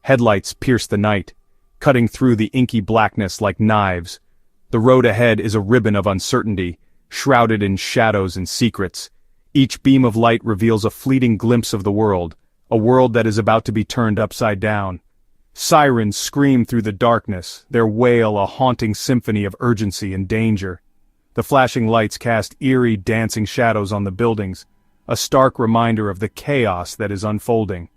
Headlights pierce the night, cutting through the inky blackness like knives. The road ahead is a ribbon of uncertainty, shrouded in shadows and secrets. Each beam of light reveals a fleeting glimpse of the world, a world that is about to be turned upside down. Sirens scream through the darkness, their wail a haunting symphony of urgency and danger. The flashing lights cast eerie, dancing shadows on the buildings, a stark reminder of the chaos that is unfolding.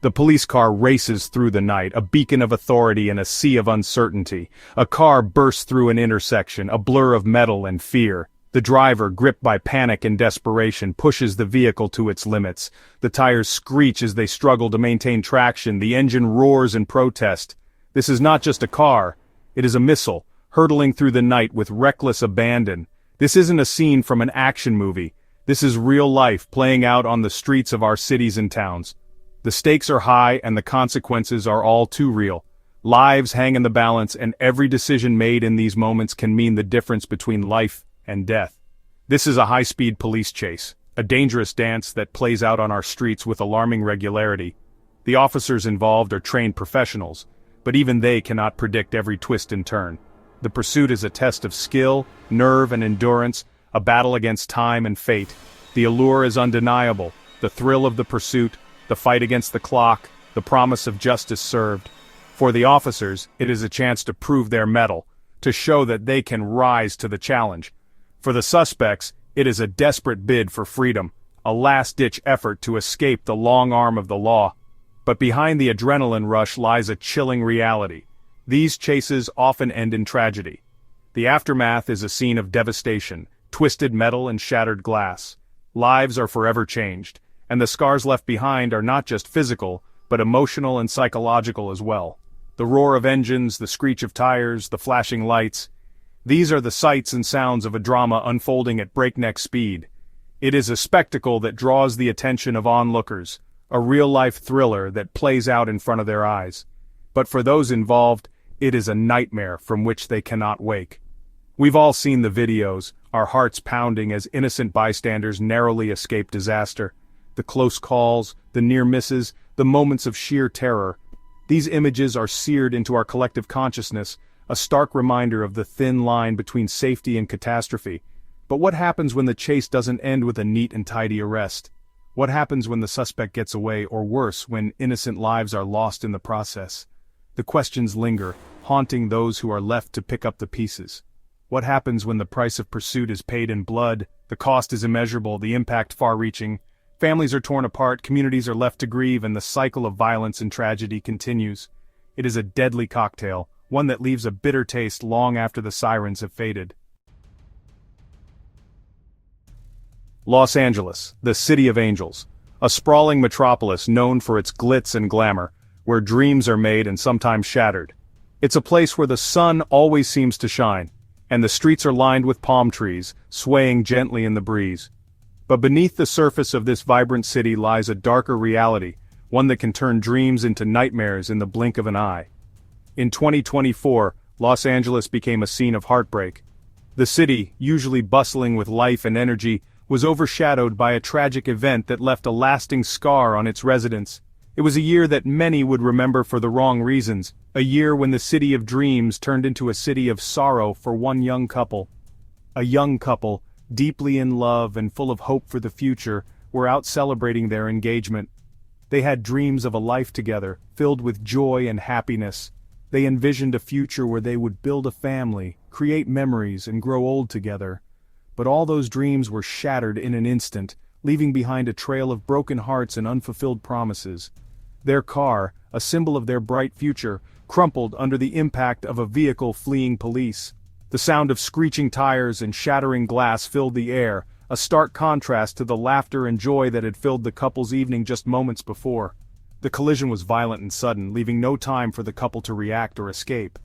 The police car races through the night, a beacon of authority in a sea of uncertainty. A car bursts through an intersection, a blur of metal and fear. The driver, gripped by panic and desperation, pushes the vehicle to its limits. The tires screech as they struggle to maintain traction. The engine roars in protest. This is not just a car. It is a missile, hurtling through the night with reckless abandon. This isn't a scene from an action movie. This is real life playing out on the streets of our cities and towns. The stakes are high and the consequences are all too real. Lives hang in the balance, and every decision made in these moments can mean the difference between life and death. This is a high-speed police chase, a dangerous dance that plays out on our streets with alarming regularity. The officers involved are trained professionals, but even they cannot predict every twist and turn. The pursuit is a test of skill, nerve, and endurance, a battle against time and fate. The allure is undeniable, the thrill of the pursuit, the fight against the clock, the promise of justice served. For the officers, it is a chance to prove their mettle, to show that they can rise to the challenge. For the suspects, it is a desperate bid for freedom, a last-ditch effort to escape the long arm of the law. But behind the adrenaline rush lies a chilling reality. These chases often end in tragedy. The aftermath is a scene of devastation, twisted metal and shattered glass. Lives are forever changed, and the scars left behind are not just physical, but emotional and psychological as well. The roar of engines, the screech of tires, the flashing lights. These are the sights and sounds of a drama unfolding at breakneck speed. It is a spectacle that draws the attention of onlookers, a real-life thriller that plays out in front of their eyes. But for those involved, it is a nightmare from which they cannot wake. We've all seen the videos, our hearts pounding as innocent bystanders narrowly escape disaster. The close calls, the near misses, the moments of sheer terror. These images are seared into our collective consciousness, a stark reminder of the thin line between safety and catastrophe. But what happens when the chase doesn't end with a neat and tidy arrest? What happens when the suspect gets away, or worse, when innocent lives are lost in the process? The questions linger, haunting those who are left to pick up the pieces. What happens when the price of pursuit is paid in blood, the cost is immeasurable, the impact far-reaching? Families are torn apart, communities are left to grieve, and the cycle of violence and tragedy continues. It is a deadly cocktail, one that leaves a bitter taste long after the sirens have faded. Los Angeles, the City of Angels. A sprawling metropolis known for its glitz and glamour, where dreams are made and sometimes shattered. It's a place where the sun always seems to shine, and the streets are lined with palm trees, swaying gently in the breeze. But beneath the surface of this vibrant city lies a darker reality, one that can turn dreams into nightmares in the blink of an eye. In 2024, Los Angeles became a scene of heartbreak. The city, usually bustling with life and energy, was overshadowed by a tragic event that left a lasting scar on its residents. It was a year that many would remember for the wrong reasons, a year when the city of dreams turned into a city of sorrow for one young couple. A young couple, deeply in love and full of hope for the future, were out celebrating their engagement. They had dreams of a life together, filled with joy and happiness. They envisioned a future where they would build a family, create memories, and grow old together. But all those dreams were shattered in an instant, leaving behind a trail of broken hearts and unfulfilled promises. Their car, a symbol of their bright future, crumpled under the impact of a vehicle fleeing police. The sound of screeching tires and shattering glass filled the air, a stark contrast to the laughter and joy that had filled the couple's evening just moments before. The collision was violent and sudden, leaving no time for the couple to react or escape.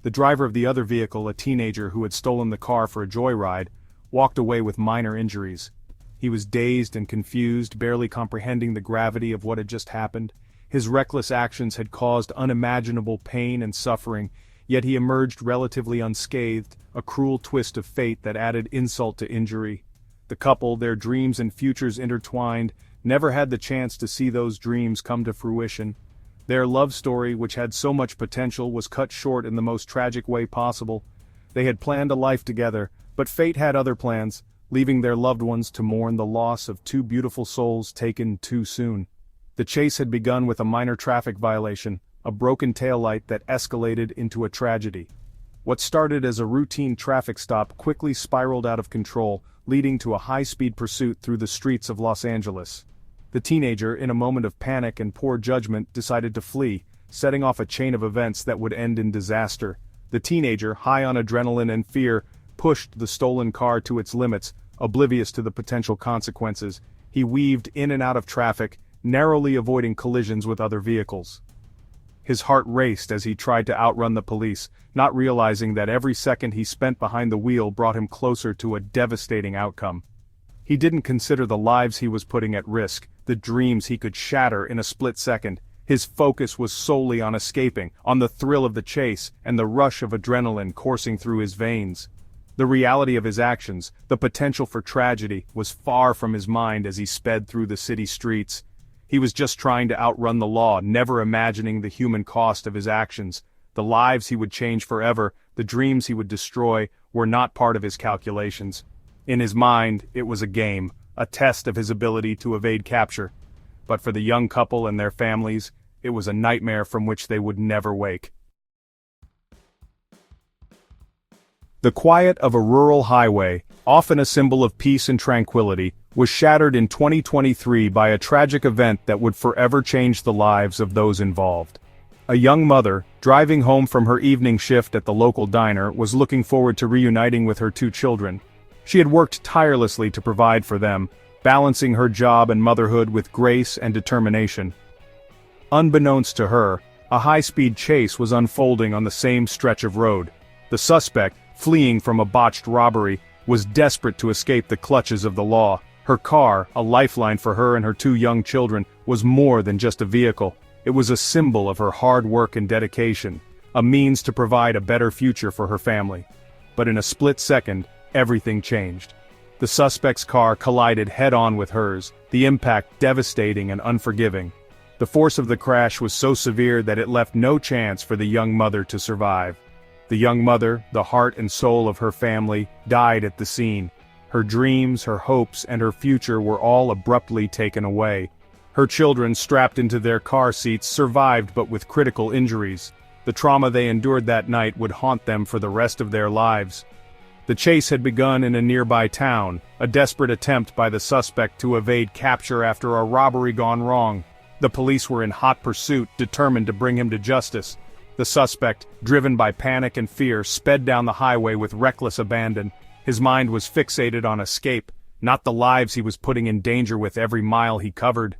The driver of the other vehicle, a teenager who had stolen the car for a joyride, walked away with minor injuries. He was dazed and confused, barely comprehending the gravity of what had just happened. His reckless actions had caused unimaginable pain and suffering, yet he emerged relatively unscathed, a cruel twist of fate that added insult to injury. The couple, their dreams and futures intertwined, never had the chance to see those dreams come to fruition. Their love story, which had so much potential, was cut short in the most tragic way possible. They had planned a life together, but fate had other plans, leaving their loved ones to mourn the loss of two beautiful souls taken too soon. The chase had begun with a minor traffic violation, a broken taillight that escalated into a tragedy. What started as a routine traffic stop quickly spiraled out of control, leading to a high-speed pursuit through the streets of Los Angeles. The teenager, in a moment of panic and poor judgment, decided to flee, setting off a chain of events that would end in disaster. The teenager, high on adrenaline and fear, pushed the stolen car to its limits, oblivious to the potential consequences. He weaved in and out of traffic, narrowly avoiding collisions with other vehicles. His heart raced as he tried to outrun the police, not realizing that every second he spent behind the wheel brought him closer to a devastating outcome. He didn't consider the lives he was putting at risk, the dreams he could shatter in a split second. His focus was solely on escaping, on the thrill of the chase, and the rush of adrenaline coursing through his veins. The reality of his actions, the potential for tragedy, was far from his mind as he sped through the city streets. He was just trying to outrun the law, never imagining the human cost of his actions. The lives he would change forever, the dreams he would destroy, were not part of his calculations. In his mind, it was a game, a test of his ability to evade capture. But for the young couple and their families, it was a nightmare from which they would never wake. The quiet of a rural highway, often a symbol of peace and tranquility, was shattered in 2023 by a tragic event that would forever change the lives of those involved. A young mother, driving home from her evening shift at the local diner, was looking forward to reuniting with her two children. She had worked tirelessly to provide for them, balancing her job and motherhood with grace and determination. Unbeknownst to her, a high-speed chase was unfolding on the same stretch of road. The suspect, fleeing from a botched robbery, was desperate to escape the clutches of the law. Her car, a lifeline for her and her two young children, was more than just a vehicle. It was a symbol of her hard work and dedication, a means to provide a better future for her family. But in a split second, everything changed. The suspect's car collided head-on with hers, the impact devastating and unforgiving. The force of the crash was so severe that it left no chance for the young mother to survive. The young mother, the heart and soul of her family, died at the scene. Her dreams, her hopes, and her future were all abruptly taken away. Her children, strapped into their car seats, survived but with critical injuries. The trauma they endured that night would haunt them for the rest of their lives. The chase had begun in a nearby town, a desperate attempt by the suspect to evade capture after a robbery gone wrong. The police were in hot pursuit, determined to bring him to justice. The suspect, driven by panic and fear, sped down the highway with reckless abandon. His mind was fixated on escape, not the lives he was putting in danger with every mile he covered.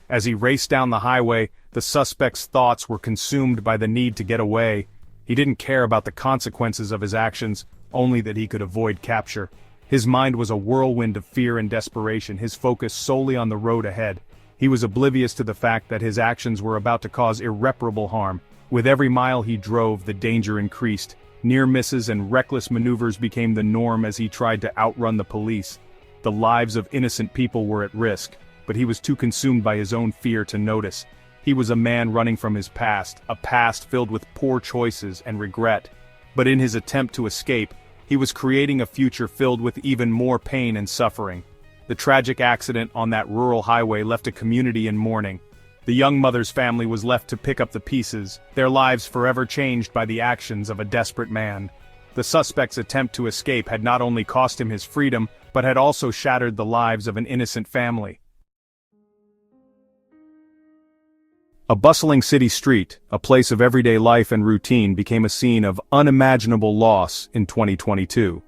As he raced down the highway, the suspect's thoughts were consumed by the need to get away. He didn't care about the consequences of his actions, only that he could avoid capture. His mind was a whirlwind of fear and desperation, his focus solely on the road ahead. He was oblivious to the fact that his actions were about to cause irreparable harm. With every mile he drove, the danger increased. Near misses and reckless maneuvers became the norm as he tried to outrun the police. The lives of innocent people were at risk, but he was too consumed by his own fear to notice. He was a man running from his past, a past filled with poor choices and regret. But in his attempt to escape, he was creating a future filled with even more pain and suffering. The tragic accident on that rural highway left a community in mourning. The young mother's family was left to pick up the pieces, their lives forever changed by the actions of a desperate man. The suspect's attempt to escape had not only cost him his freedom, but had also shattered the lives of an innocent family. A bustling city street, a place of everyday life and routine, became a scene of unimaginable loss in 2022.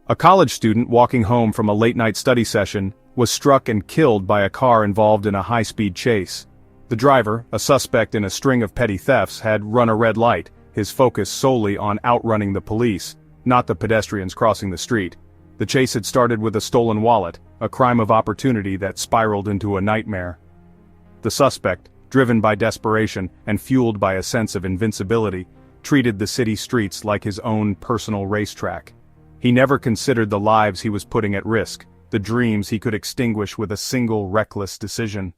A college student walking home from a late-night study session was struck and killed by a car involved in a high-speed chase. The driver, a suspect in a string of petty thefts, had run a red light, his focus solely on outrunning the police, not the pedestrians crossing the street. The chase had started with a stolen wallet, a crime of opportunity that spiraled into a nightmare. The suspect, driven by desperation and fueled by a sense of invincibility, treated the city streets like his own personal racetrack. He never considered the lives he was putting at risk, the dreams he could extinguish with a single reckless decision.